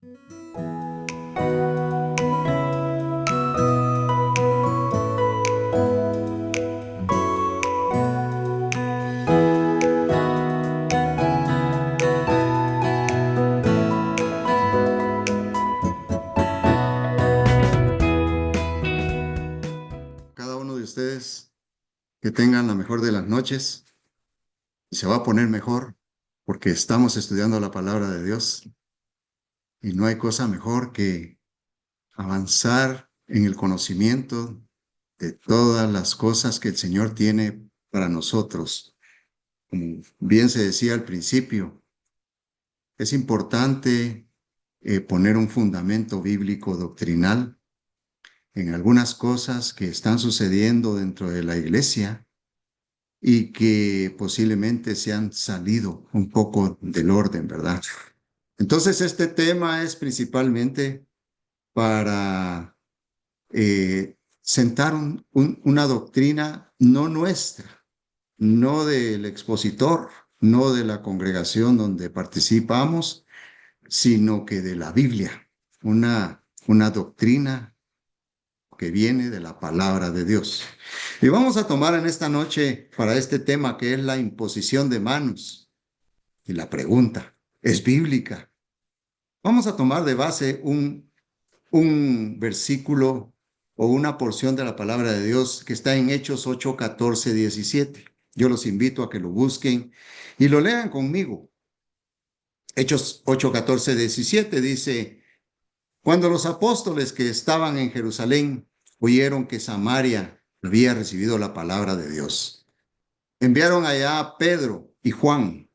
Cada uno de ustedes que tengan la mejor de las noches y se va a poner mejor porque estamos estudiando la palabra de Dios y no hay cosa mejor que avanzar en el conocimiento de todas las cosas que el Señor tiene para nosotros. Como bien se decía al principio, es importante poner un fundamento bíblico doctrinal en algunas cosas que están sucediendo dentro de la iglesia y que posiblemente se han salido un poco del orden, ¿verdad? Entonces, este tema es principalmente para sentar una doctrina no nuestra, no del expositor, no de la congregación donde participamos, sino que de la Biblia, una doctrina que viene de la palabra de Dios. Y vamos a tomar en esta noche para este tema que es la imposición de manos. Y la pregunta, ¿es bíblica? Vamos a tomar de base un versículo o una porción de la palabra de Dios que está en Hechos 8, 14, 17. Yo los invito a que lo busquen y lo lean conmigo. Hechos 8, 14, 17 dice: cuando los apóstoles que estaban en Jerusalén oyeron que Samaria había recibido la palabra de Dios, enviaron allá a Pedro y Juan,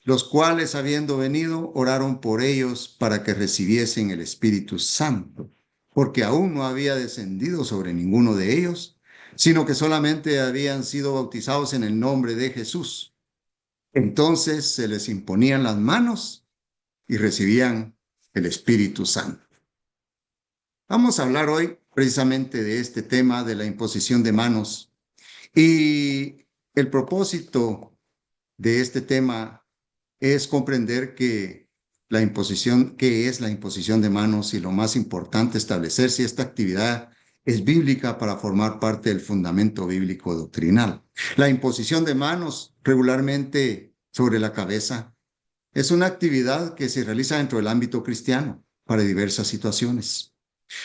los cuales, habiendo venido, oraron por ellos para que recibiesen el Espíritu Santo, porque aún no había descendido sobre ninguno de ellos, sino que solamente habían sido bautizados en el nombre de Jesús. Entonces se les imponían las manos y recibían el Espíritu Santo. Vamos a hablar hoy precisamente de este tema de la imposición de manos. Y el propósito de este tema es comprender que qué es la imposición de manos y lo más importante, establecer si esta actividad es bíblica para formar parte del fundamento bíblico doctrinal. La imposición de manos regularmente sobre la cabeza es una actividad que se realiza dentro del ámbito cristiano para diversas situaciones.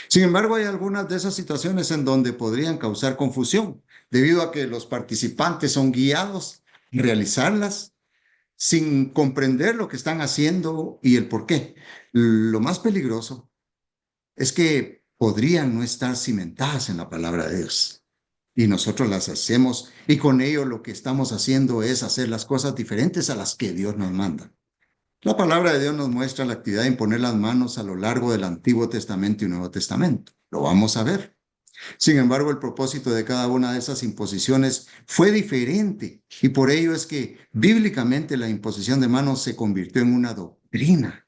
Sin embargo, hay algunas de esas situaciones en donde podrían causar confusión, debido a que los participantes son guiados a realizarlas sin comprender lo que están haciendo y el por qué. Lo más peligroso es que podrían no estar cimentadas en la palabra de Dios. Y nosotros las hacemos y con ello lo que estamos haciendo es hacer las cosas diferentes a las que Dios nos manda. La palabra de Dios nos muestra la actividad de imponer las manos a lo largo del Antiguo Testamento y Nuevo Testamento. Lo vamos a ver. Sin embargo, el propósito de cada una de esas imposiciones fue diferente y por ello es que bíblicamente la imposición de manos se convirtió en una doctrina.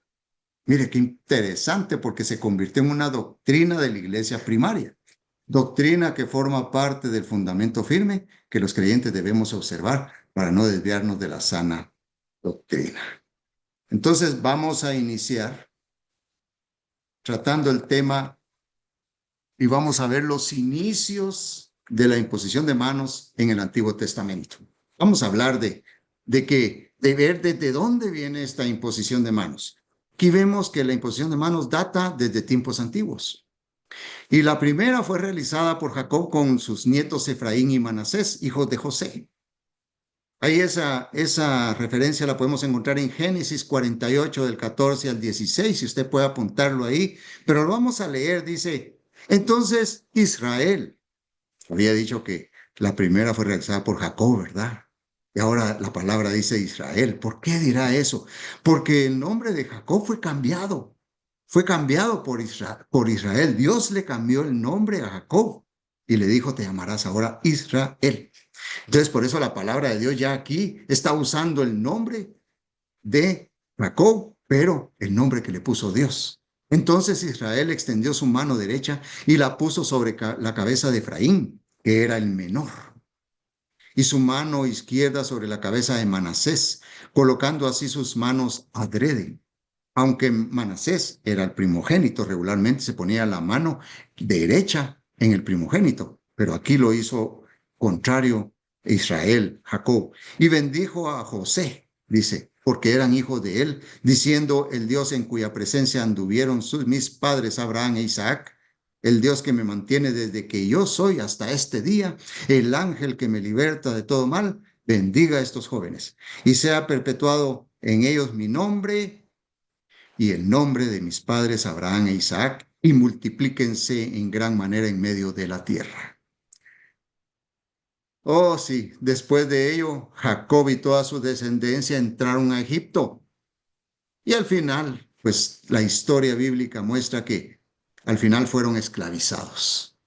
Mire qué interesante, porque se convirtió en una doctrina de la iglesia primaria. Doctrina que forma parte del fundamento firme que los creyentes debemos observar para no desviarnos de la sana doctrina. Entonces vamos a iniciar tratando el tema y vamos a ver los inicios de la imposición de manos en el Antiguo Testamento. Vamos a hablar de ver desde dónde viene esta imposición de manos. Aquí vemos que la imposición de manos data desde tiempos antiguos. Y la primera fue realizada por Jacob con sus nietos Efraín y Manasés, hijos de José. Ahí esa referencia la podemos encontrar en Génesis 48, del 14 al 16, si usted puede apuntarlo ahí. Pero lo vamos a leer, dice: entonces Israel, había dicho que la primera fue realizada por Jacob, ¿verdad? Y ahora la palabra dice Israel. ¿Por qué dirá eso? Porque el nombre de Jacob fue cambiado. Fue cambiado por Israel. Dios le cambió el nombre a Jacob y le dijo: te llamarás ahora Israel. Entonces, por eso la palabra de Dios ya aquí está usando el nombre de Jacob, pero el nombre que le puso Dios. Entonces Israel extendió su mano derecha y la puso sobre la cabeza de Efraín, que era el menor, y su mano izquierda sobre la cabeza de Manasés, colocando así sus manos adrede. Aunque Manasés era el primogénito, regularmente se ponía la mano derecha en el primogénito, pero aquí lo hizo contrario Israel, Jacob, y bendijo a José, dice, porque eran hijos de él, diciendo: el Dios en cuya presencia anduvieron mis padres Abraham e Isaac, el Dios que me mantiene desde que yo soy hasta este día, el ángel que me liberta de todo mal, bendiga a estos jóvenes y sea perpetuado en ellos mi nombre y el nombre de mis padres Abraham e Isaac, y multiplíquense en gran manera en medio de la tierra. Oh, sí, después de ello, Jacob y toda su descendencia entraron a Egipto. Y al final, pues la historia bíblica muestra que al final fueron esclavizados.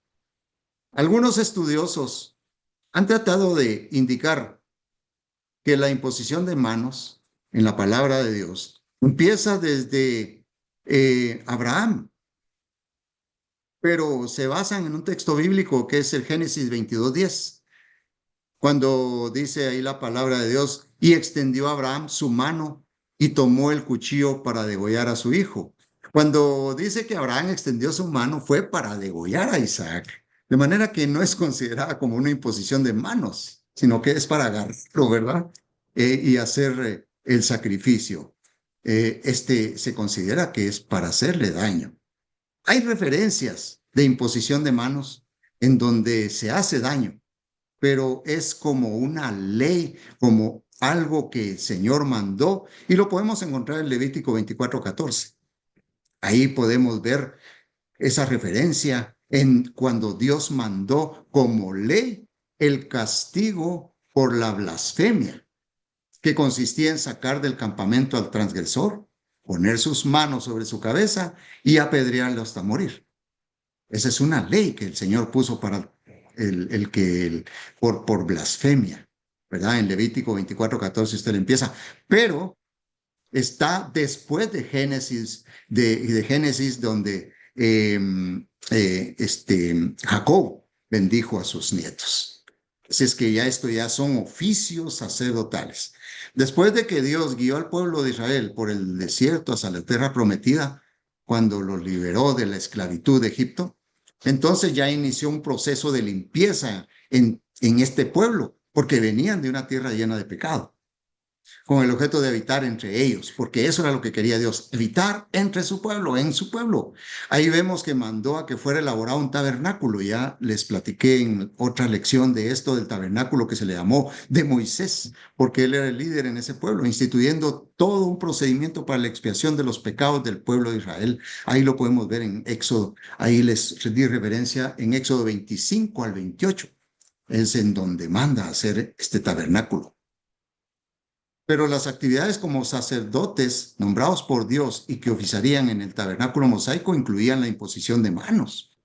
Algunos estudiosos han tratado de indicar que la imposición de manos en la palabra de Dios empieza desde Abraham, pero se basan en un texto bíblico que es el Génesis 22:10, cuando dice ahí la palabra de Dios: y extendió Abraham su mano y tomó el cuchillo para degollar a su hijo. Cuando dice que Abraham extendió su mano fue para degollar a Isaac, de manera que no es considerada como una imposición de manos, sino que es para agarrarlo, ¿verdad? Y hacer el sacrificio. Este se considera que es para hacerle daño. Hay referencias de imposición de manos en donde se hace daño, pero es como una ley, como algo que el Señor mandó, y lo podemos encontrar en Levítico 24:14. Ahí podemos ver esa referencia en cuando Dios mandó como ley el castigo por la blasfemia, que consistía en sacar del campamento al transgresor, poner sus manos sobre su cabeza y apedrearlo hasta morir. Esa es una ley que el Señor puso para por blasfemia, ¿verdad? En Levítico 24:14 usted le empieza, pero está después de Génesis, de Génesis donde Jacob bendijo a sus nietos. Así es que ya esto ya son oficios sacerdotales. Después de que Dios guió al pueblo de Israel por el desierto hasta la tierra prometida, cuando los liberó de la esclavitud de Egipto, entonces ya inició un proceso de limpieza en este pueblo, porque venían de una tierra llena de pecado, con el objeto de habitar entre ellos, porque eso era lo que quería Dios, habitar entre su pueblo, en su pueblo. Ahí vemos que mandó a que fuera elaborado un tabernáculo. Ya les platiqué en otra lección de esto del tabernáculo que se le llamó de Moisés, porque él era el líder en ese pueblo, instituyendo todo un procedimiento para la expiación de los pecados del pueblo de Israel. Ahí lo podemos ver en Éxodo. Ahí les di referencia en Éxodo 25 al 28. Es en donde manda hacer este tabernáculo. Pero las actividades como sacerdotes nombrados por Dios y que oficiarían en el tabernáculo mosaico incluían la imposición de manos,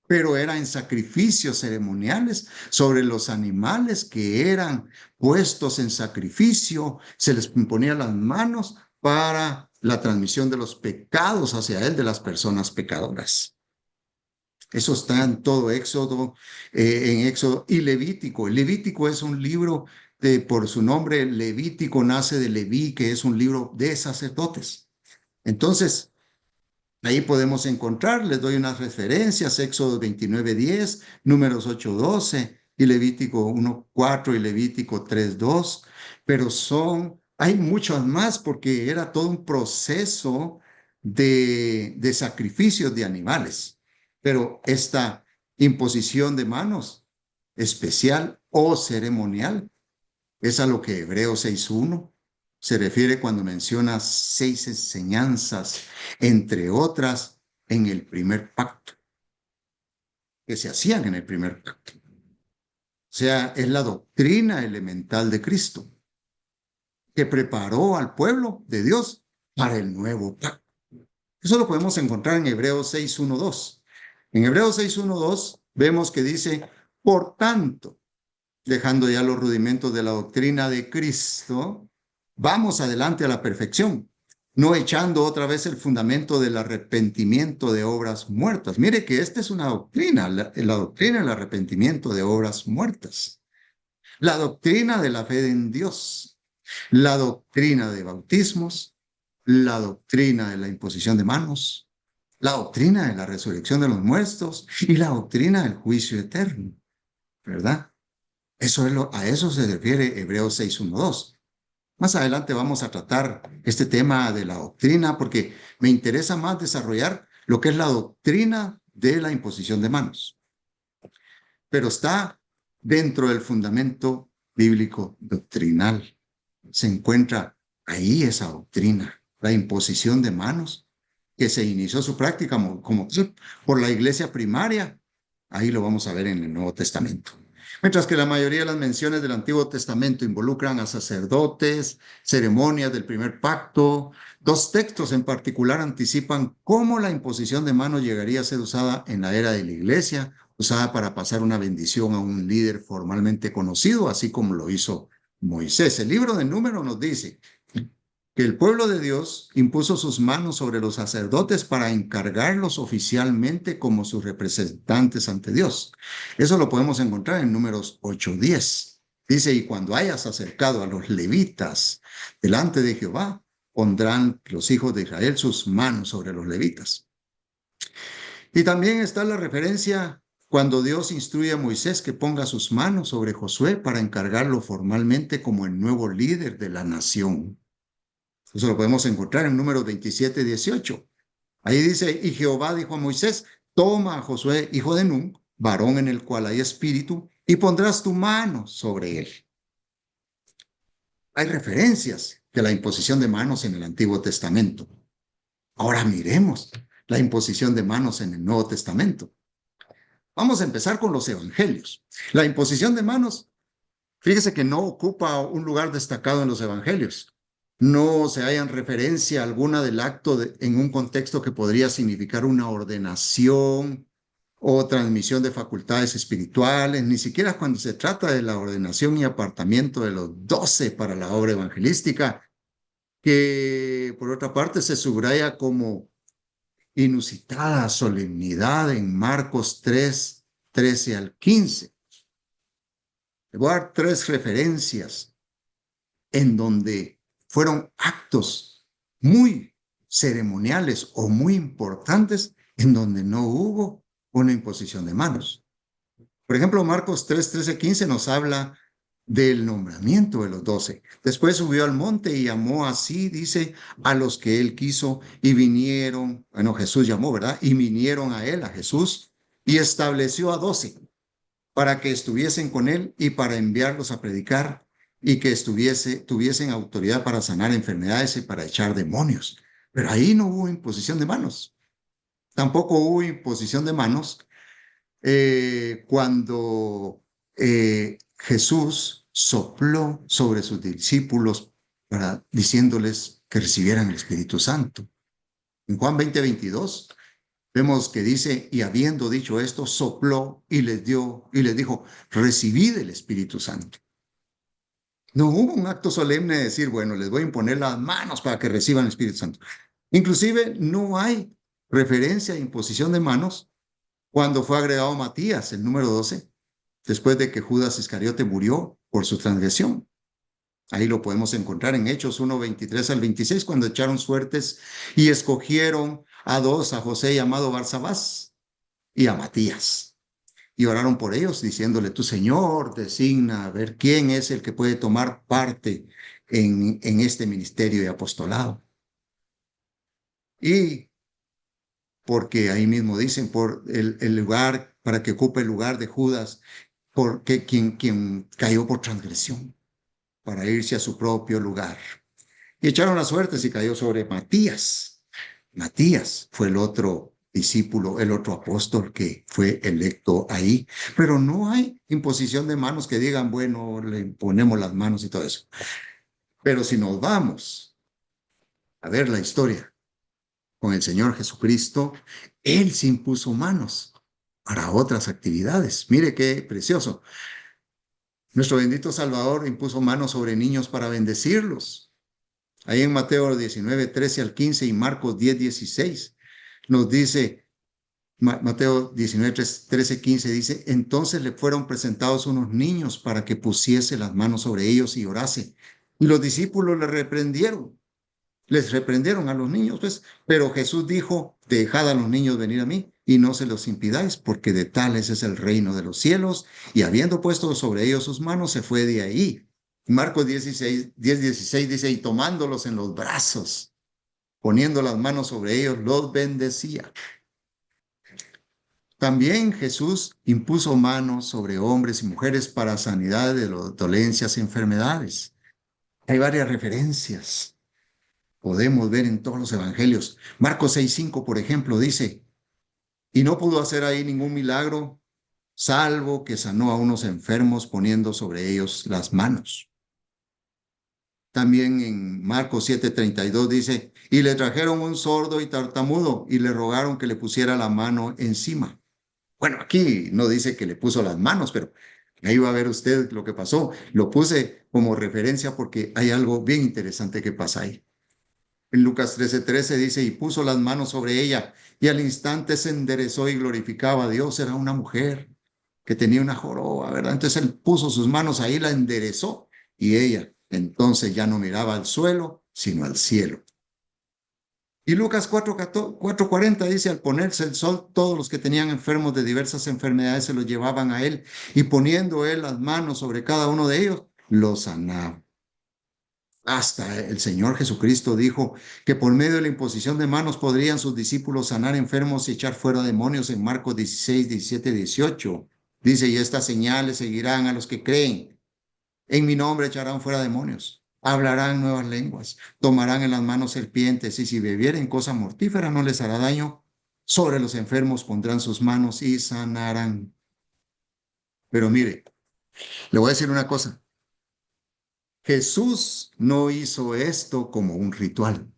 pero era en sacrificios ceremoniales sobre los animales que eran puestos en sacrificio. Se les imponían las manos para la transmisión de los pecados hacia él de las personas pecadoras. Eso está en todo Éxodo, en Éxodo y Levítico. El Levítico es un libro por su nombre, Levítico nace de Leví, que es un libro de sacerdotes. Entonces, ahí podemos encontrar, les doy unas referencias: Éxodo 29:10, Números 8:12 y Levítico 1:4 y Levítico 3:2, pero hay muchas más porque era todo un proceso de sacrificios de animales. Pero esta imposición de manos especial o ceremonial es a lo que Hebreos 6:1 se refiere cuando menciona 6 enseñanzas, entre otras, en el primer pacto, que se hacían en el primer pacto. O sea, es la doctrina elemental de Cristo, que preparó al pueblo de Dios para el nuevo pacto. Eso lo podemos encontrar en Hebreos 6:1-2. En Hebreos 6:1-2 vemos que dice: por tanto, dejando ya los rudimentos de la doctrina de Cristo, vamos adelante a la perfección, no echando otra vez el fundamento del arrepentimiento de obras muertas. Mire que esta es una doctrina, la doctrina del arrepentimiento de obras muertas, la doctrina de la fe en Dios, la doctrina de bautismos, la doctrina de la imposición de manos, la doctrina de la resurrección de los muertos y la doctrina del juicio eterno, ¿verdad? A eso se refiere Hebreos 6:1-2. Más adelante vamos a tratar este tema de la doctrina porque me interesa más desarrollar lo que es la doctrina de la imposición de manos. Pero está dentro del fundamento bíblico doctrinal. Se encuentra ahí esa doctrina, la imposición de manos, que se inició su práctica como por la iglesia primaria. Ahí lo vamos a ver en el Nuevo Testamento. Mientras que la mayoría de las menciones del Antiguo Testamento involucran a sacerdotes, ceremonias del primer pacto, dos textos en particular anticipan cómo la imposición de manos llegaría a ser usada en la era de la iglesia, usada para pasar una bendición a un líder formalmente conocido, así como lo hizo Moisés. El libro de Números nos dice que el pueblo de Dios impuso sus manos sobre los sacerdotes para encargarlos oficialmente como sus representantes ante Dios. Eso lo podemos encontrar en Números 8:10. Dice, y cuando hayas acercado a los levitas delante de Jehová, pondrán los hijos de Israel sus manos sobre los levitas. Y también está la referencia cuando Dios instruye a Moisés que ponga sus manos sobre Josué para encargarlo formalmente como el nuevo líder de la nación. Eso lo podemos encontrar en Números 27:18. Ahí dice, y Jehová dijo a Moisés, toma a Josué, hijo de Nun, varón en el cual hay espíritu, y pondrás tu mano sobre él. Hay referencias de la imposición de manos en el Antiguo Testamento. Ahora miremos la imposición de manos en el Nuevo Testamento. Vamos a empezar con los evangelios. La imposición de manos, fíjese que no ocupa un lugar destacado en los evangelios. No se halla en referencia alguna del acto en un contexto que podría significar una ordenación o transmisión de facultades espirituales, ni siquiera cuando se trata de la ordenación y apartamiento de los 12 para la obra evangelística, que por otra parte se subraya como inusitada solemnidad en Marcos 3:13-15. Le voy a dar 3 referencias en donde fueron actos muy ceremoniales o muy importantes en donde no hubo una imposición de manos. Por ejemplo, Marcos 3:13-15 nos habla del nombramiento de los 12. Después subió al monte y llamó así, dice, a los que él quiso y vinieron, bueno, Jesús llamó, ¿verdad? Y vinieron a él, a Jesús, y estableció a 12 para que estuviesen con él y para enviarlos a predicar y que tuviesen autoridad para sanar enfermedades y para echar demonios. Pero ahí no hubo imposición de manos. Tampoco hubo imposición de manos cuando Jesús sopló sobre sus discípulos diciéndoles que recibieran el Espíritu Santo. En Juan 20:22 vemos que dice, y habiendo dicho esto, sopló y les dijo, recibid el Espíritu Santo. No hubo un acto solemne de decir, bueno, les voy a imponer las manos para que reciban el Espíritu Santo. Inclusive no hay referencia a imposición de manos cuando fue agregado Matías, el número 12, después de que Judas Iscariote murió por su transgresión. Ahí lo podemos encontrar en Hechos 1:23-26, cuando echaron suertes y escogieron a 2, a José llamado Barsabás y a Matías. Y oraron por ellos diciéndole, tu Señor designa a ver quién es el que puede tomar parte en este ministerio de apostolado. Y porque ahí mismo dicen, por el lugar, para que ocupe el lugar de Judas, porque quien cayó por transgresión, para irse a su propio lugar. Y echaron las suertes y cayó sobre Matías. Matías fue el otro discípulo, el otro apóstol que fue electo ahí. Pero no hay imposición de manos que digan, bueno, le ponemos las manos y todo eso. Pero si nos vamos a ver la historia con el Señor Jesucristo, Él se impuso manos para otras actividades. Mire qué precioso. Nuestro bendito Salvador impuso manos sobre niños para bendecirlos. Ahí en Mateo 19:13-15 y Marcos 10:16 nos dice, Mateo 19:13-15 dice, entonces le fueron presentados unos niños para que pusiese las manos sobre ellos y orase. Y los discípulos le reprendieron. Les reprendieron a los niños, pues, pero Jesús dijo, dejad a los niños venir a mí y no se los impidáis, porque de tales es el reino de los cielos. Y habiendo puesto sobre ellos sus manos, se fue de ahí. Marcos 10:16 dice, y tomándolos en los brazos, poniendo las manos sobre ellos, los bendecía. También Jesús impuso manos sobre hombres y mujeres para sanidad de dolencias y enfermedades. Hay varias referencias. Podemos ver en todos los evangelios. Marcos 6:5, por ejemplo, dice, y no pudo hacer ahí ningún milagro, salvo que sanó a unos enfermos poniendo sobre ellos las manos. También en Marcos 7:32 dice, y le trajeron un sordo y tartamudo y le rogaron que le pusiera la mano encima. Bueno, aquí no dice que le puso las manos, pero ahí va a ver usted lo que pasó. Lo puse como referencia porque hay algo bien interesante que pasa ahí. En Lucas 13:13 dice, y puso las manos sobre ella, y al instante se enderezó y glorificaba a Dios. Era una mujer que tenía una joroba, ¿verdad? Entonces él puso sus manos ahí, la enderezó, y ella entonces ya no miraba al suelo, sino al cielo. Y Lucas 4:40 dice, al ponerse el sol, todos los que tenían enfermos de diversas enfermedades se los llevaban a él, y poniendo él las manos sobre cada uno de ellos, los sanaba. Hasta el Señor Jesucristo dijo que por medio de la imposición de manos podrían sus discípulos sanar enfermos y echar fuera demonios en Marcos 16, 17, 18. Dice, y estas señales seguirán a los que creen. En mi nombre echarán fuera demonios, hablarán nuevas lenguas, tomarán en las manos serpientes y si bebieren cosa mortífera no les hará daño. Sobre los enfermos pondrán sus manos y sanarán. Pero mire, le voy a decir una cosa. Jesús no hizo esto como un ritual.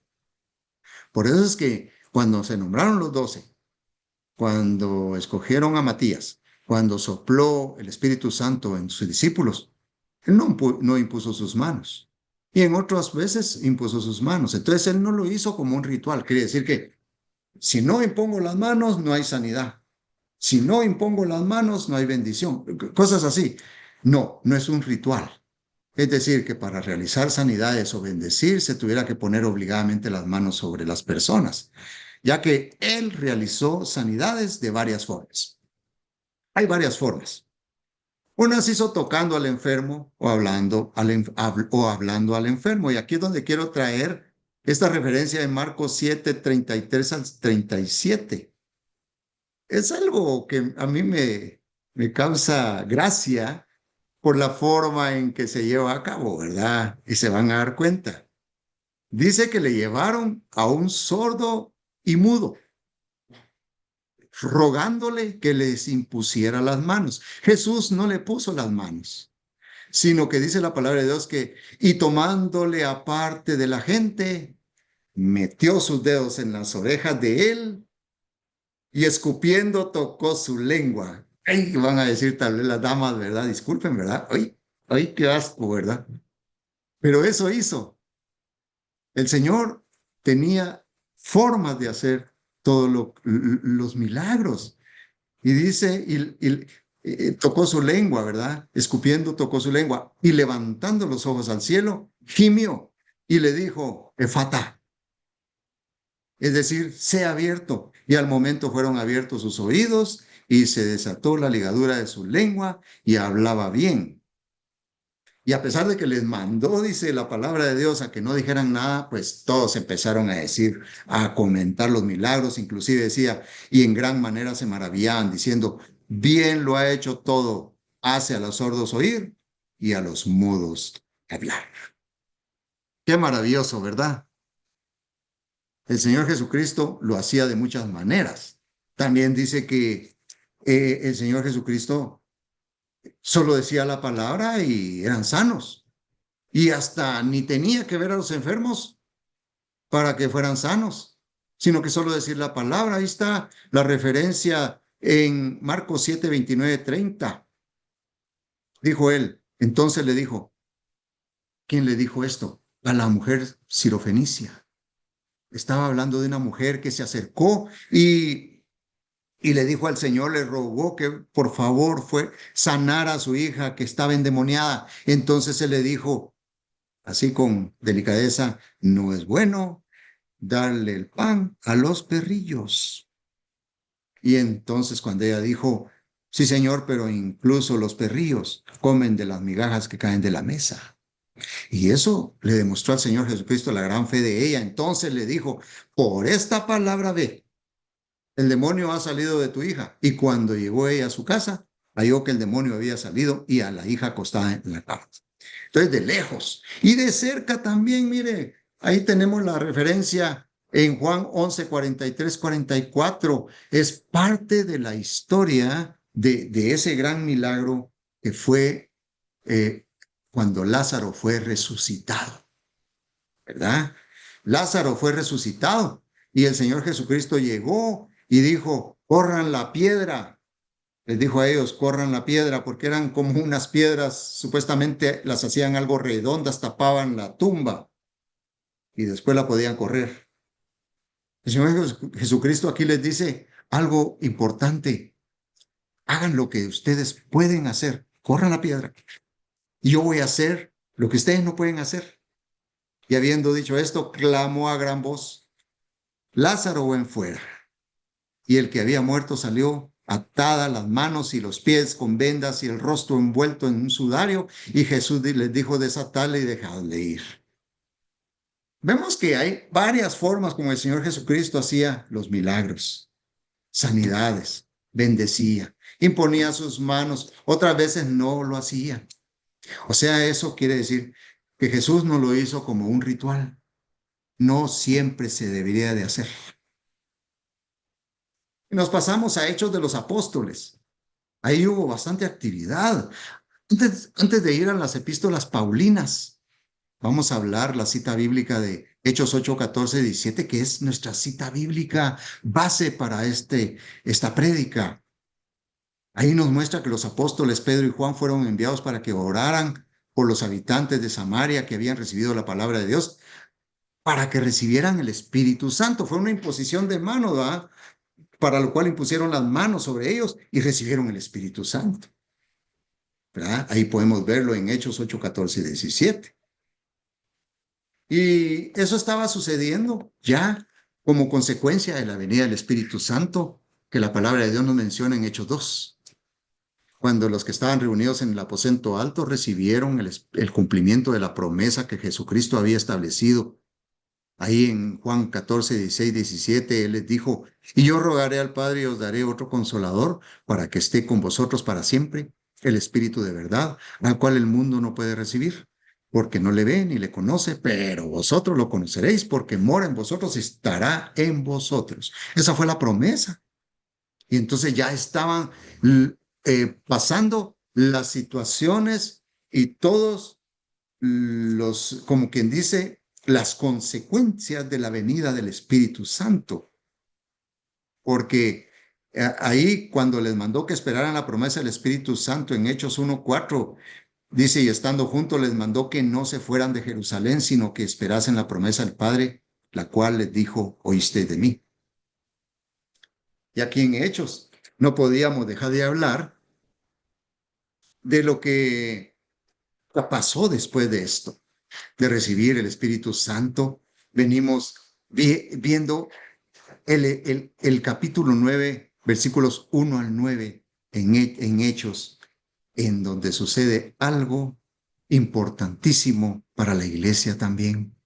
Por eso es que cuando se nombraron los 12, cuando escogieron a Matías, cuando sopló el Espíritu Santo en sus discípulos, él no impuso sus manos. Y en otras veces impuso sus manos. Entonces él no lo hizo como un ritual. Quiere decir que si no impongo las manos, no hay sanidad. Si no impongo las manos, no hay bendición. Cosas así. No, no es un ritual. Es decir, que para realizar sanidades o bendecir se tuviera que poner obligadamente las manos sobre las personas, ya que él realizó sanidades de varias formas. Hay varias formas. Unas hizo tocando al enfermo o hablando al enfermo. Y aquí es donde quiero traer esta referencia de Marcos 7:33 al 37. Es algo que a mí me causa gracia por la forma en que se lleva a cabo, ¿verdad? Y se van a dar cuenta. Dice que le llevaron a un sordo y mudo, rogándole que les impusiera las manos. Jesús no le puso las manos, sino que dice la palabra de Dios que, y tomándole aparte de la gente, metió sus dedos en las orejas de él y escupiendo tocó su lengua. Ay, van a decir tal vez las damas, ¿verdad? Disculpen, ¿verdad? Ay, ay, qué asco, ¿verdad? Pero eso hizo. El Señor tenía formas de hacer todos los milagros. Y dice, tocó su lengua, ¿verdad? Escupiendo, tocó su lengua. Y levantando los ojos al cielo, gimió y le dijo, Efata, es decir, sea abierto. Y al momento fueron abiertos sus oídos y se desató la ligadura de su lengua y hablaba bien. Y a pesar de que les mandó, dice la palabra de Dios, a que no dijeran nada, pues todos empezaron a decir, a comentar los milagros, inclusive decía, y en gran manera se maravillaban, diciendo, bien lo ha hecho todo, hace a los sordos oír y a los mudos hablar. Qué maravilloso, ¿verdad? El Señor Jesucristo lo hacía de muchas maneras. También dice que el Señor Jesucristo solo decía la palabra y eran sanos. Y hasta ni tenía que ver a los enfermos para que fueran sanos, sino que solo decir la palabra. Ahí está la referencia en Marcos 7:29-30. Dijo él, entonces le dijo, ¿quién le dijo esto? A la mujer sirofenicia. Estaba hablando de una mujer que se acercó y le dijo al Señor, le rogó que por favor sanara a su hija que estaba endemoniada. Entonces él le dijo, así con delicadeza, no es bueno darle el pan a los perrillos. Y entonces cuando ella dijo, sí señor, pero incluso los perrillos comen de las migajas que caen de la mesa. Y eso le demostró al Señor Jesucristo la gran fe de ella. Entonces le dijo, por esta palabra ve, el demonio ha salido de tu hija. Y cuando llegó ella a su casa, halló que el demonio había salido y a la hija acostada en la cama. Entonces, de lejos y de cerca también, mire, ahí tenemos la referencia en Juan 11, 43, 44. Es parte de la historia de ese gran milagro que fue cuando Lázaro fue resucitado, ¿verdad? Lázaro fue resucitado y el Señor Jesucristo llegó y dijo, corran la piedra. Les dijo a ellos, corran la piedra, porque eran como unas piedras, supuestamente las hacían algo redondas, tapaban la tumba y después la podían correr. El Señor Jesucristo aquí les dice algo importante. Hagan lo que ustedes pueden hacer. Corran la piedra. Y yo voy a hacer lo que ustedes no pueden hacer. Y habiendo dicho esto, clamó a gran voz, Lázaro, ven fuera. Y el que había muerto salió atadas las manos y los pies con vendas y el rostro envuelto en un sudario. Y Jesús les dijo, desatadle y dejadle ir. Vemos que hay varias formas como el Señor Jesucristo hacía los milagros, sanidades, bendecía, imponía sus manos, otras veces no lo hacía. O sea, eso quiere decir que Jesús no lo hizo como un ritual. No siempre se debería de hacer. Y nos pasamos a Hechos de los Apóstoles. Ahí hubo bastante actividad. Antes de ir a las epístolas paulinas, vamos a hablar la cita bíblica de Hechos 8, 14, 17, que es nuestra cita bíblica base para esta prédica. Ahí nos muestra que los apóstoles Pedro y Juan fueron enviados para que oraran por los habitantes de Samaria que habían recibido la palabra de Dios, para que recibieran el Espíritu Santo. Fue una imposición de mano, ¿verdad? Para lo cual impusieron las manos sobre ellos y recibieron el Espíritu Santo, ¿verdad? Ahí podemos verlo en Hechos 8, 14 y 17. Y eso estaba sucediendo ya como consecuencia de la venida del Espíritu Santo, que la palabra de Dios nos menciona en Hechos 2, cuando los que estaban reunidos en el aposento alto recibieron el cumplimiento de la promesa que Jesucristo había establecido. Ahí en Juan 14, 16, 17, Él les dijo, y yo rogaré al Padre y os daré otro consolador para que esté con vosotros para siempre, el Espíritu de verdad, al cual el mundo no puede recibir, porque no le ve ni le conoce, pero vosotros lo conoceréis porque mora en vosotros y estará en vosotros. Esa fue la promesa. Y entonces ya estaban pasando las situaciones y todos como quien dice, las consecuencias de la venida del Espíritu Santo. Porque ahí cuando les mandó que esperaran la promesa del Espíritu Santo en Hechos 1:4, dice, y estando juntos les mandó que no se fueran de Jerusalén, sino que esperasen la promesa del Padre, la cual les dijo, oíste de mí. Y aquí en Hechos no podíamos dejar de hablar de lo que pasó después de esto, de recibir el Espíritu Santo. Venimos viendo el capítulo 9, versículos 1 al 9 en Hechos, en donde sucede algo importantísimo para la iglesia también,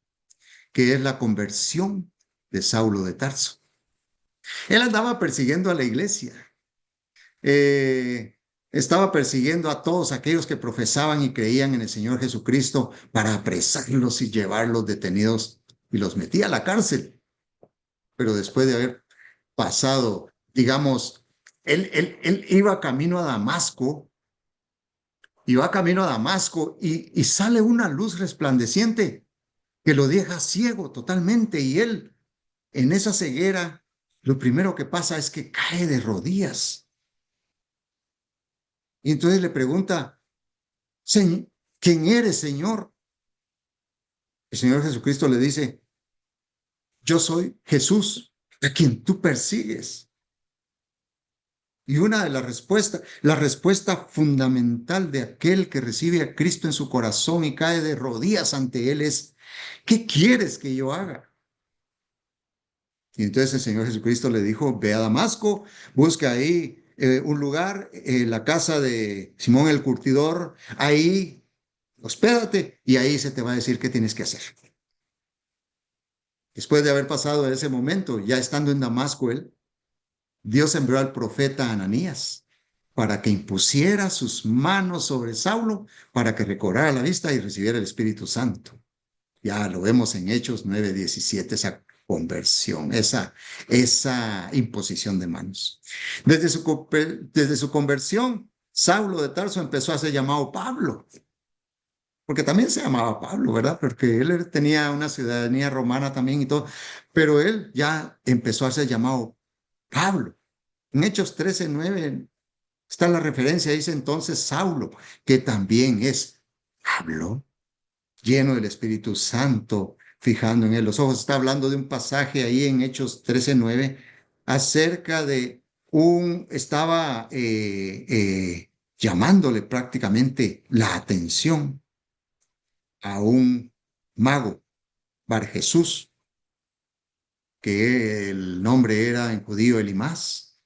que es la conversión de Saulo de Tarso. Él andaba persiguiendo a la iglesia. Eh, Estaba persiguiendo a todos aquellos que profesaban y creían en el Señor Jesucristo para apresarlos y llevarlos detenidos y los metía a la cárcel. Pero después de haber pasado, digamos, él iba camino a Damasco, y sale una luz resplandeciente que lo deja ciego totalmente y él en esa ceguera, lo primero que pasa es que cae de rodillas. Y entonces le pregunta, ¿quién eres, Señor? El Señor Jesucristo le dice, yo soy Jesús, a quien tú persigues. Y una de las respuestas, la respuesta fundamental de aquel que recibe a Cristo en su corazón y cae de rodillas ante Él es, ¿qué quieres que yo haga? Y entonces el Señor Jesucristo le dijo, ve a Damasco, busca ahí un lugar, la casa de Simón el Curtidor, ahí hospédate y ahí se te va a decir qué tienes que hacer. Después de haber pasado ese momento, ya estando en Damasco él, Dios envió al profeta Ananías para que impusiera sus manos sobre Saulo para que recobrara la vista y recibiera el Espíritu Santo. Ya lo vemos en Hechos 9:17, esa conversión, esa imposición de manos. Desde su conversión, Saulo de Tarso empezó a ser llamado Pablo, porque también se llamaba Pablo, ¿verdad? Porque él tenía una ciudadanía romana también y todo, pero él ya empezó a ser llamado Pablo. En Hechos 13:9 está la referencia, dice entonces Saulo, que también es Pablo, lleno del Espíritu Santo, fijando en él los ojos. Está hablando de un pasaje ahí en Hechos 13:9 acerca de estaba llamándole prácticamente la atención a un mago, Bar Jesús, que el nombre era en judío Elimás,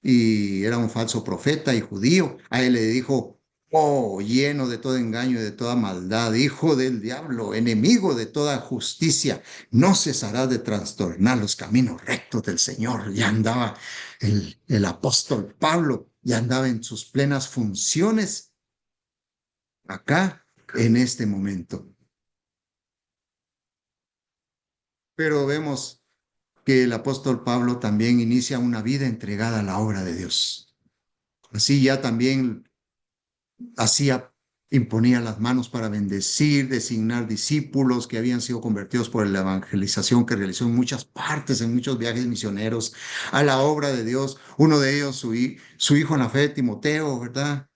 y era un falso profeta y judío. A él le dijo, oh, lleno de todo engaño y de toda maldad, hijo del diablo, enemigo de toda justicia, no cesarás de trastornar los caminos rectos del Señor. Ya andaba el apóstol Pablo, ya andaba en sus plenas funciones acá en este momento. Pero vemos que el apóstol Pablo también inicia una vida entregada a la obra de Dios. Así ya también hacía, imponía las manos para bendecir, designar discípulos que habían sido convertidos por la evangelización que realizó en muchas partes, en muchos viajes misioneros, a la obra de Dios. Uno de ellos, su hijo en la fe, Timoteo, ¿verdad?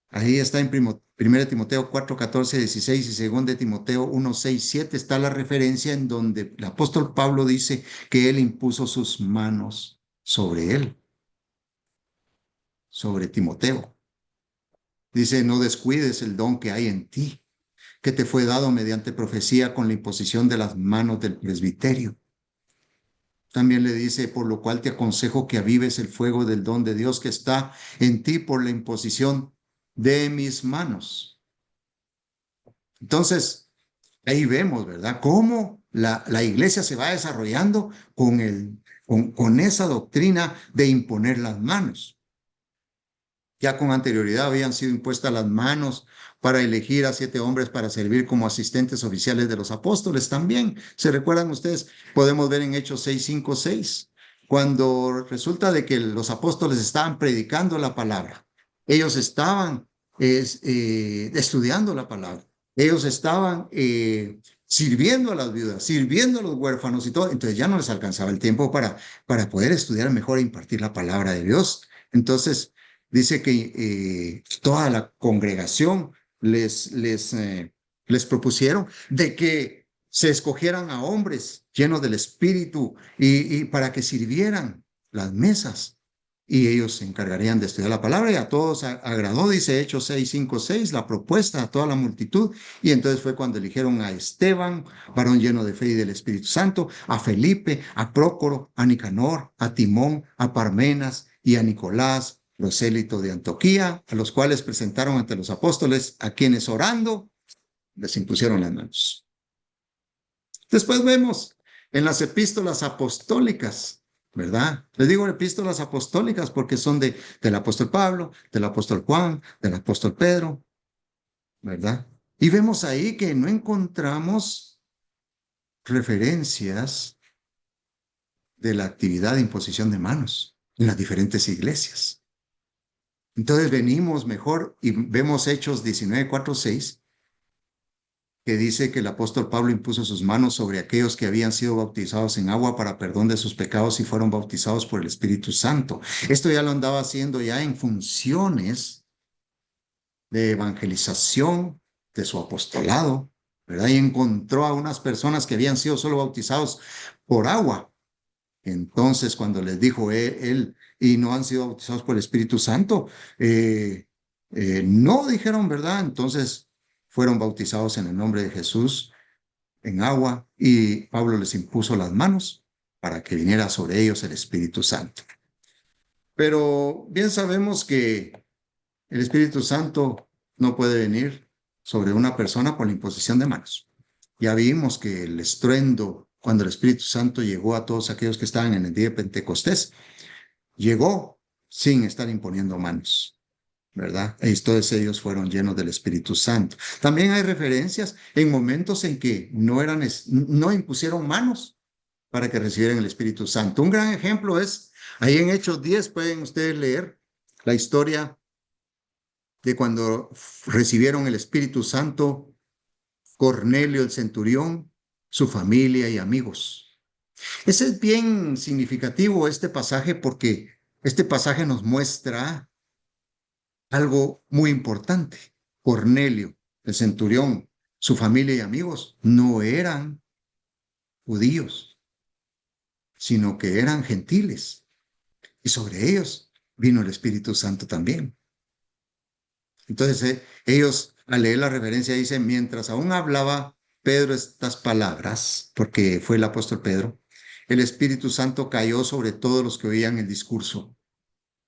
Ahí está en 1 Timoteo 4, 14, 16 y 2 Timoteo 1, 6, 7 está la referencia en donde el apóstol Pablo dice que él impuso sus manos sobre él, sobre Timoteo. Dice, no descuides el don que hay en ti, que te fue dado mediante profecía con la imposición de las manos del presbiterio. También le dice, por lo cual te aconsejo que avives el fuego del don de Dios que está en ti por la imposición de mis manos. Entonces, ahí vemos, ¿verdad? Cómo la iglesia se va desarrollando con esa doctrina de imponer las manos. Ya con anterioridad habían sido impuestas las manos para elegir a 7 hombres para servir como asistentes oficiales de los apóstoles también. ¿Se recuerdan ustedes? Podemos ver en Hechos 6, 5, 6, cuando resulta de que los apóstoles estaban predicando la palabra. Ellos estaban estudiando la palabra. Ellos estaban sirviendo a las viudas, sirviendo a los huérfanos y todo. Entonces ya no les alcanzaba el tiempo para poder estudiar mejor e impartir la palabra de Dios. Entonces, dice que toda la congregación les propusieron de que se escogieran a hombres llenos del Espíritu y para que sirvieran las mesas. Y ellos se encargarían de estudiar la palabra y a todos agradó, dice Hechos 6, 5, 6, la propuesta a toda la multitud. Y entonces fue cuando eligieron a Esteban, varón lleno de fe y del Espíritu Santo, a Felipe, a Prócoro, a Nicanor, a Timón, a Parmenas y a Nicolás, prosélito de Antioquía, a los cuales presentaron ante los apóstoles, a quienes orando les impusieron las manos. Después vemos en las epístolas apostólicas, ¿verdad? Les digo epístolas apostólicas porque son del apóstol Pablo, del apóstol Juan, del apóstol Pedro, ¿verdad? Y vemos ahí que no encontramos referencias de la actividad de imposición de manos en las diferentes iglesias. Entonces venimos mejor y vemos Hechos 19, 4, 6, que dice que el apóstol Pablo impuso sus manos sobre aquellos que habían sido bautizados en agua para perdón de sus pecados y fueron bautizados por el Espíritu Santo. Esto ya lo andaba haciendo ya en funciones de evangelización de su apostolado, ¿verdad? Y encontró a unas personas que habían sido solo bautizados por agua Entonces, cuando les dijo él, y no han sido bautizados por el Espíritu Santo, no dijeron verdad. Entonces fueron bautizados en el nombre de Jesús en agua y Pablo les impuso las manos para que viniera sobre ellos el Espíritu Santo. Pero bien sabemos que el Espíritu Santo no puede venir sobre una persona por la imposición de manos. Ya vimos que el estruendo, cuando el Espíritu Santo llegó a todos aquellos que estaban en el día de Pentecostés, llegó sin estar imponiendo manos, ¿verdad? Y todos ellos fueron llenos del Espíritu Santo. También hay referencias en momentos en que no impusieron manos para que recibieran el Espíritu Santo. Un gran ejemplo es, ahí en Hechos 10 pueden ustedes leer la historia de cuando recibieron el Espíritu Santo Cornelio el centurión, su familia y amigos. Ese es bien significativo este pasaje porque este pasaje nos muestra algo muy importante. Cornelio, el centurión, su familia y amigos no eran judíos, sino que eran gentiles. Y sobre ellos vino el Espíritu Santo también. Entonces, ellos, al leer la referencia, dicen, mientras aún hablaba Pedro estas palabras, porque fue el apóstol Pedro, el Espíritu Santo cayó sobre todos los que oían el discurso.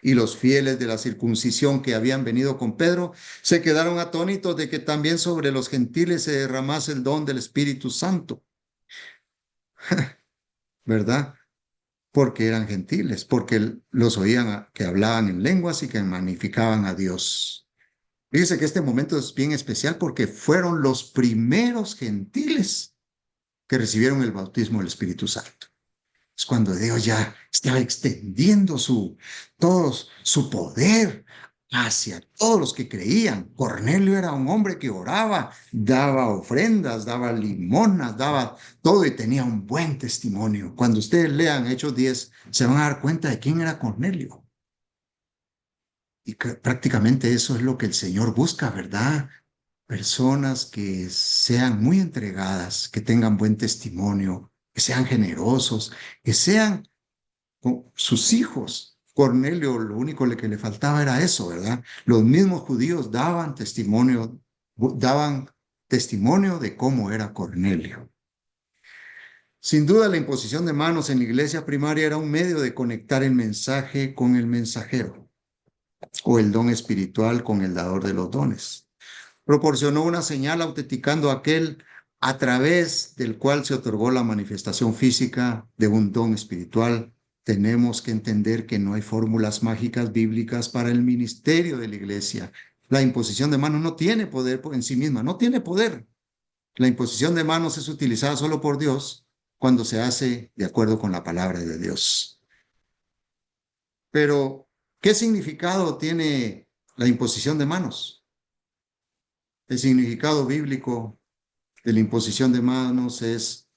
Y los fieles de la circuncisión que habían venido con Pedro se quedaron atónitos de que también sobre los gentiles se derramase el don del Espíritu Santo, ¿verdad? Porque eran gentiles, porque los oían que hablaban en lenguas y que magnificaban a Dios. Fíjese que este momento es bien especial porque fueron los primeros gentiles que recibieron el bautismo del Espíritu Santo. Es cuando Dios ya estaba extendiendo su poder hacia todos los que creían. Cornelio era un hombre que oraba, daba ofrendas, daba limonas, daba todo y tenía un buen testimonio. Cuando ustedes lean Hechos 10, se van a dar cuenta de quién era Cornelio. Y prácticamente eso es lo que el Señor busca, ¿verdad? Personas que sean muy entregadas, que tengan buen testimonio, que sean generosos, que sean sus hijos. Cornelio, lo único que le faltaba era eso, ¿verdad? Los mismos judíos daban testimonio de cómo era Cornelio. Sin duda, la imposición de manos en la iglesia primaria era un medio de conectar el mensaje con el mensajero o el don espiritual con el dador de los dones. Proporcionó una señal autenticando aquel a través del cual se otorgó la manifestación física de un don espiritual. Tenemos que entender que no hay fórmulas mágicas bíblicas para el ministerio de la iglesia. La imposición de manos no tiene poder en sí misma, no tiene poder. La imposición de manos es utilizada solo por Dios cuando se hace de acuerdo con la palabra de Dios. Pero, ¿qué significado tiene la imposición de manos? El significado bíblico de la imposición de manos es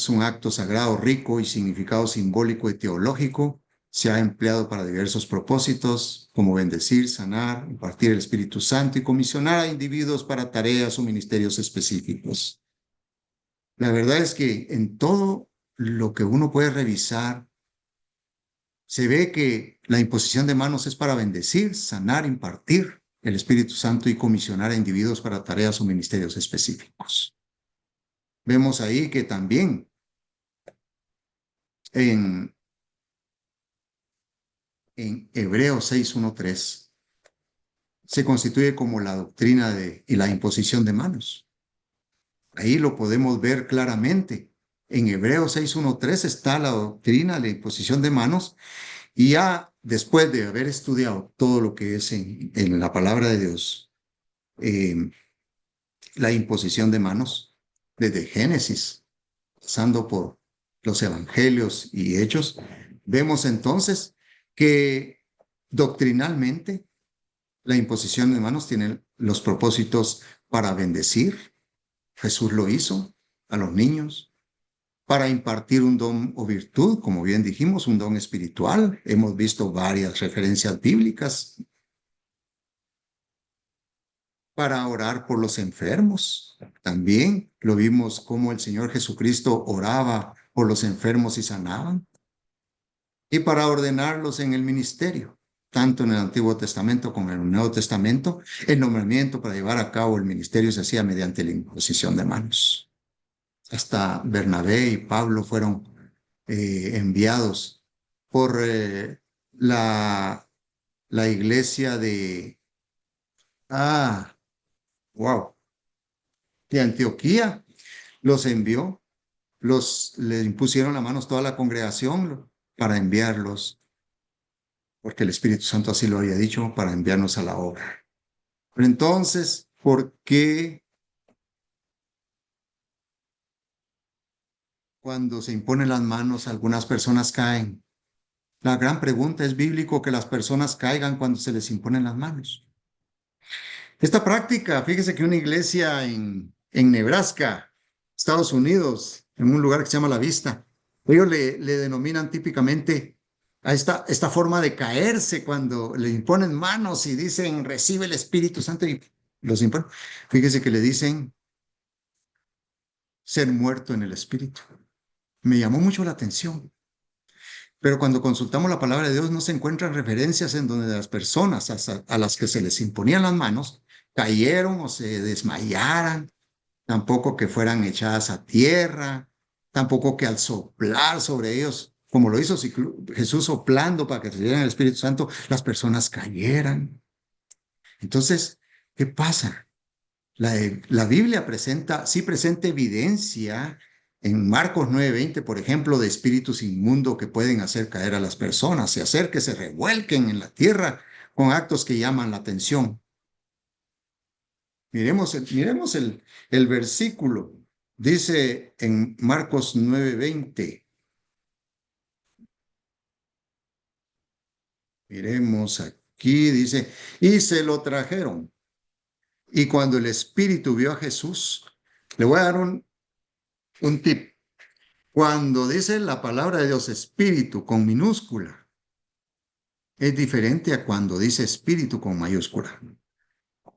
un acto sagrado, rico y significado simbólico y teológico. Se ha empleado para diversos propósitos, como bendecir, sanar, impartir el Espíritu Santo y comisionar a individuos para tareas o ministerios específicos. La verdad es que en todo lo que uno puede revisar, se ve que la imposición de manos es para bendecir, sanar, impartir el Espíritu Santo y comisionar a individuos para tareas o ministerios específicos. Vemos ahí que también en Hebreos 6:1-3 se constituye como la doctrina y la imposición de manos. Ahí lo podemos ver claramente. En Hebreos 6:1-3 está la doctrina de la imposición de manos y ya después de haber estudiado todo lo que es en la palabra de Dios, la imposición de manos, desde Génesis, pasando por los evangelios y hechos, vemos entonces que doctrinalmente la imposición de manos tiene los propósitos para bendecir, Jesús lo hizo a los niños, para impartir un don o virtud, como bien dijimos, un don espiritual. Hemos visto varias referencias bíblicas para orar por los enfermos. También lo vimos como el Señor Jesucristo oraba por los enfermos y sanaban. y para ordenarlos en el ministerio, tanto en el Antiguo Testamento como en el Nuevo Testamento. El nombramiento para llevar a cabo el ministerio se hacía mediante la imposición de manos. Hasta Bernabé y Pablo fueron enviados por la, la iglesia ah, wow, de Antioquía. Los envió, le impusieron las manos toda la congregación para enviarlos, porque el Espíritu Santo así lo había dicho, para enviarnos a la obra. Pero entonces, ¿por qué cuando se imponen las manos algunas personas caen? La gran pregunta, ¿es bíblico que las personas caigan cuando se les imponen las manos? Esta práctica, fíjese que una iglesia en Nebraska, Estados Unidos, en un lugar que se llama La Vista, ellos le denominan típicamente a esta forma de caerse cuando le imponen manos y dicen, recibe el Espíritu Santo y los imponen. Fíjese que le dicen ser muerto en el Espíritu. Me llamó mucho la atención. Pero cuando consultamos la palabra de Dios no se encuentran referencias en donde las personas a las que se les imponían las manos cayeron o se desmayaran, tampoco que fueran echadas a tierra, tampoco que al soplar sobre ellos, como lo hizo Jesús soplando para que recibieran el Espíritu Santo, las personas cayeran. Entonces, ¿qué pasa? La Biblia sí presenta evidencia en Marcos 9:20, por ejemplo, de espíritus inmundos que pueden hacer caer a las personas y hacer que se revuelquen en la tierra con actos que llaman la atención. Miremos el versículo. Dice en Marcos 9:20. Miremos aquí, dice, y se lo trajeron. Y cuando el espíritu vio a Jesús, le voy a dar un tip. Cuando dice la palabra de Dios espíritu con minúscula, es diferente a cuando dice espíritu con mayúscula.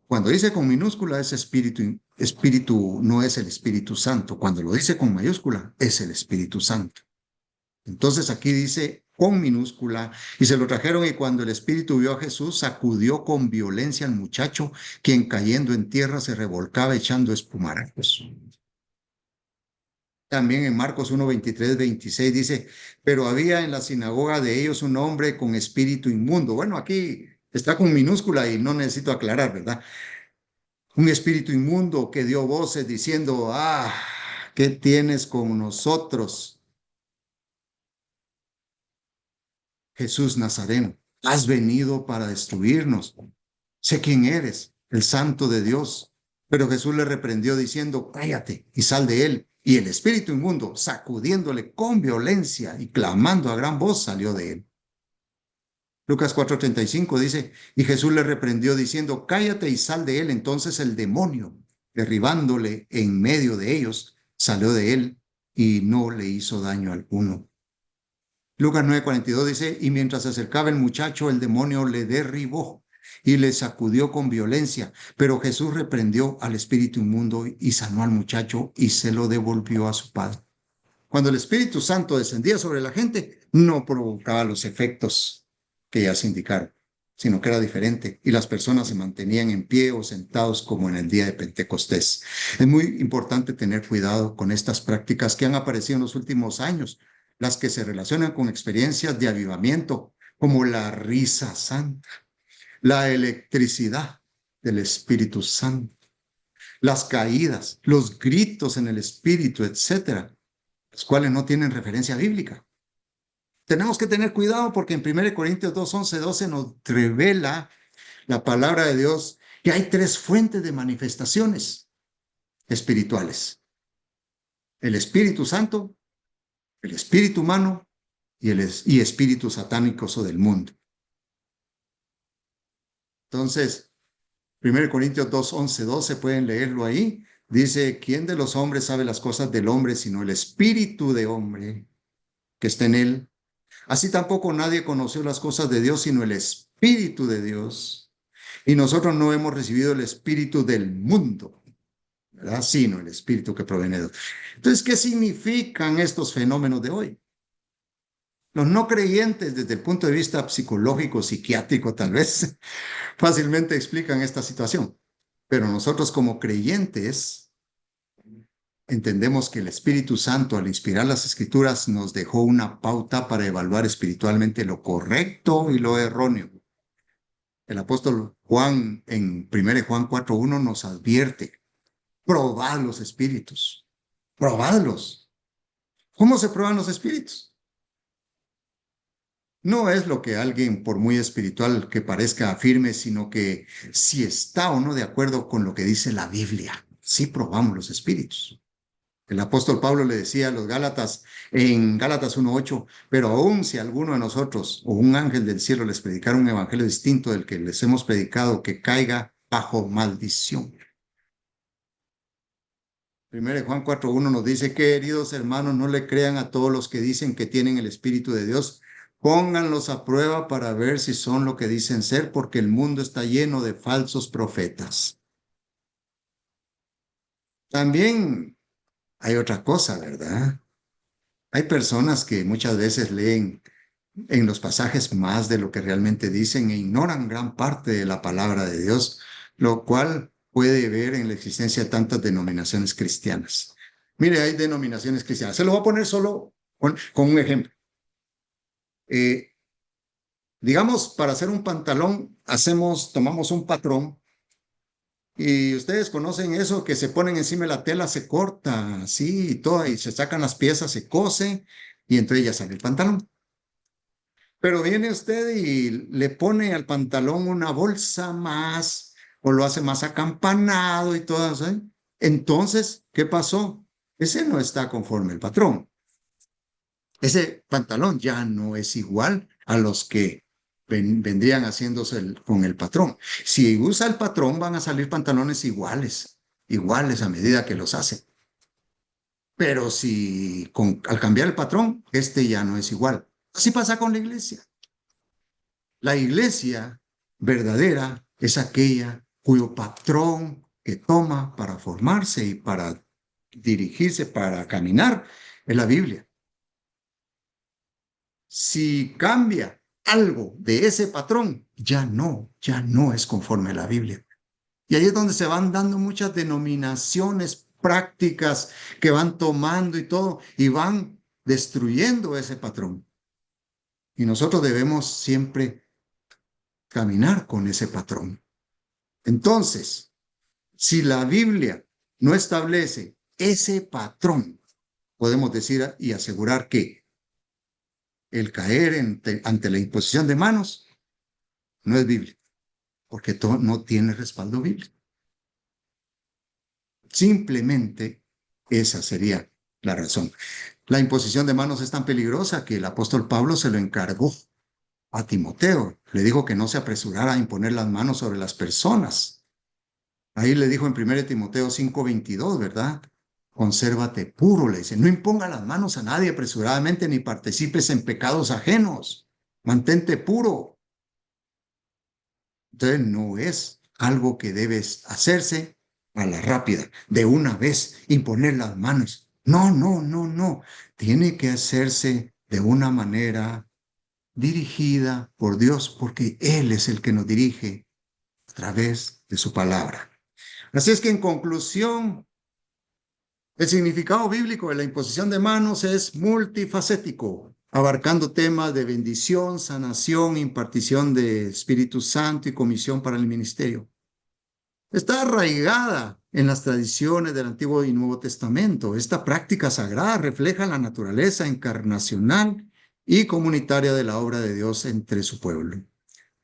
Cuando dice con minúscula es espíritu, espíritu no es el Espíritu Santo. Cuando lo dice con mayúscula es el Espíritu Santo. Entonces aquí dice con minúscula y se lo trajeron y cuando el espíritu vio a Jesús sacudió con violencia al muchacho, quien cayendo en tierra se revolcaba echando espumarajos. También en Marcos 1:23-26 dice, pero había en la sinagoga de ellos un hombre con espíritu inmundo. Bueno, aquí está con minúscula y no necesito aclarar, ¿verdad? Un espíritu inmundo que dio voces diciendo, ¿qué tienes con nosotros, Jesús Nazareno? Has venido para destruirnos. Sé quién eres, el santo de Dios. Pero Jesús le reprendió diciendo, cállate y sal de él. Y el espíritu inmundo, sacudiéndole con violencia y clamando a gran voz, salió de él. Lucas 4:35 dice, y Jesús le reprendió diciendo, cállate y sal de él. Entonces el demonio, derribándole en medio de ellos, salió de él y no le hizo daño alguno. Lucas 9:42 dice, y mientras se acercaba el muchacho, el demonio le derribó y le sacudió con violencia, pero Jesús reprendió al espíritu inmundo y sanó al muchacho y se lo devolvió a su padre. Cuando el Espíritu Santo descendía sobre la gente, no provocaba los efectos que ya se indicaron, sino que era diferente y las personas se mantenían en pie o sentados como en el día de Pentecostés. Es muy importante tener cuidado con estas prácticas que han aparecido en los últimos años, las que se relacionan con experiencias de avivamiento, como la risa santa, la electricidad del Espíritu Santo, las caídas, los gritos en el Espíritu, etcétera, los cuales no tienen referencia bíblica. Tenemos que tener cuidado porque en 1 Corintios 2, 11, 12 nos revela la palabra de Dios que hay tres fuentes de manifestaciones espirituales: el Espíritu Santo, el Espíritu humano y espíritus satánicos o del mundo. Entonces, 1 Corintios 2, 11, 12, pueden leerlo ahí. Dice, ¿quién de los hombres sabe las cosas del hombre sino el espíritu de hombre que está en él? Así tampoco nadie conoció las cosas de Dios sino el espíritu de Dios. Y nosotros no hemos recibido el espíritu del mundo, ¿verdad? Sino el espíritu que proviene de Dios. Entonces, ¿qué significan estos fenómenos de hoy? Los no creyentes, desde el punto de vista psicológico, psiquiátrico, tal vez, fácilmente explican esta situación. Pero nosotros como creyentes entendemos que el Espíritu Santo, al inspirar las Escrituras, nos dejó una pauta para evaluar espiritualmente lo correcto y lo erróneo. El apóstol Juan en 1 Juan 4:1 nos advierte: probad los espíritus, probadlos. ¿Cómo se prueban los espíritus? No es lo que alguien, por muy espiritual que parezca, afirme, sino que si está o no de acuerdo con lo que dice la Biblia. Sí probamos los espíritus. El apóstol Pablo le decía a los Gálatas en Gálatas 1:8, pero aun si alguno de nosotros o un ángel del cielo les predicara un evangelio distinto del que les hemos predicado, que caiga bajo maldición. 1 Juan 4:1 nos dice: queridos hermanos, no le crean a todos los que dicen que tienen el Espíritu de Dios. Pónganlos a prueba para ver si son lo que dicen ser, porque el mundo está lleno de falsos profetas. También hay otra cosa, ¿verdad? Hay personas que muchas veces leen en los pasajes más de lo que realmente dicen e ignoran gran parte de la palabra de Dios, lo cual puede ver en la existencia de tantas denominaciones cristianas. Mire, hay denominaciones cristianas. Se lo voy a poner solo con un ejemplo. Digamos, para hacer un pantalón, tomamos un patrón y ustedes conocen eso que se ponen encima de la tela, se corta así y todo, y se sacan las piezas, se cose y entonces ya sale el pantalón. Pero viene usted y le pone al pantalón una bolsa más o lo hace más acampanado y todo eso, ¿eh? Entonces, ¿qué pasó? Ese no está conforme al patrón. Ese pantalón ya no es igual a los que vendrían haciéndose con el patrón. Si usa el patrón, van a salir pantalones iguales, iguales a medida que los hace. Pero si al cambiar el patrón, este ya no es igual. Así pasa con la iglesia. La iglesia verdadera es aquella cuyo patrón que toma para formarse y para dirigirse, para caminar, es la Biblia. Si cambia algo de ese patrón, ya no es conforme a la Biblia. Y ahí es donde se van dando muchas denominaciones prácticas que van tomando y todo, y van destruyendo ese patrón. Y nosotros debemos siempre caminar con ese patrón. Entonces, si la Biblia no establece ese patrón, podemos decir y asegurar que el caer ante la imposición de manos no es bíblico, porque todo no tiene respaldo bíblico. Simplemente esa sería la razón. La imposición de manos es tan peligrosa que el apóstol Pablo se lo encargó a Timoteo. Le dijo que no se apresurara a imponer las manos sobre las personas. Ahí le dijo en 1 Timoteo 5:22, ¿verdad? Consérvate puro, le dice. No imponga las manos a nadie apresuradamente ni participes en pecados ajenos. Mantente puro. Entonces no es algo que debes hacerse a la rápida, de una vez, imponer las manos. No, no, no, no. Tiene que hacerse de una manera dirigida por Dios, porque Él es el que nos dirige a través de su palabra. Así es que en conclusión, el significado bíblico de la imposición de manos es multifacético, abarcando temas de bendición, sanación, impartición de Espíritu Santo y comisión para el ministerio. Está arraigada en las tradiciones del Antiguo y Nuevo Testamento. Esta práctica sagrada refleja la naturaleza encarnacional y comunitaria de la obra de Dios entre su pueblo.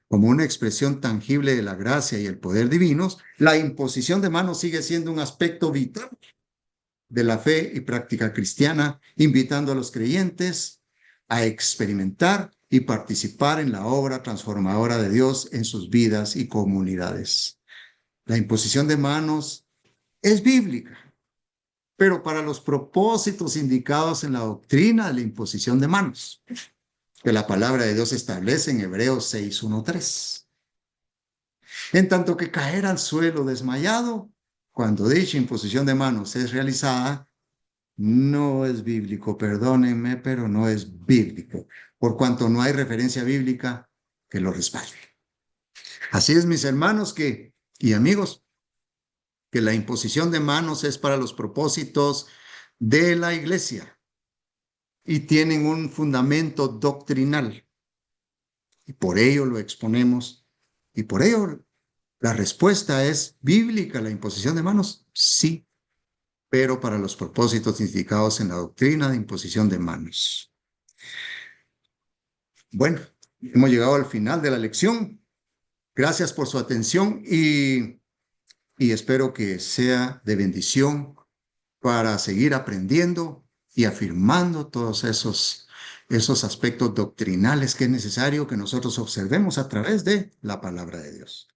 Como una expresión tangible de la gracia y el poder divinos, la imposición de manos sigue siendo un aspecto vital de la fe y práctica cristiana, invitando a los creyentes a experimentar y participar en la obra transformadora de Dios en sus vidas y comunidades. La imposición de manos es bíblica, pero para los propósitos indicados en la doctrina de la imposición de manos, que la palabra de Dios establece en Hebreos 6:1-3. En tanto que caer al suelo desmayado, cuando dicha imposición de manos es realizada, no es bíblico, perdónenme, pero no es bíblico. por cuanto no hay referencia bíblica que lo respalde. Así es, mis hermanos y amigos, que la imposición de manos es para los propósitos de la iglesia y tienen un fundamento doctrinal. Y por ello lo exponemos. Y por ello la respuesta es bíblica. La imposición de manos, sí, pero para los propósitos indicados en la doctrina de imposición de manos. Bueno, hemos llegado al final de la lección. Gracias por su atención y espero que sea de bendición para seguir aprendiendo y afirmando todos esos aspectos doctrinales que es necesario que nosotros observemos a través de la palabra de Dios.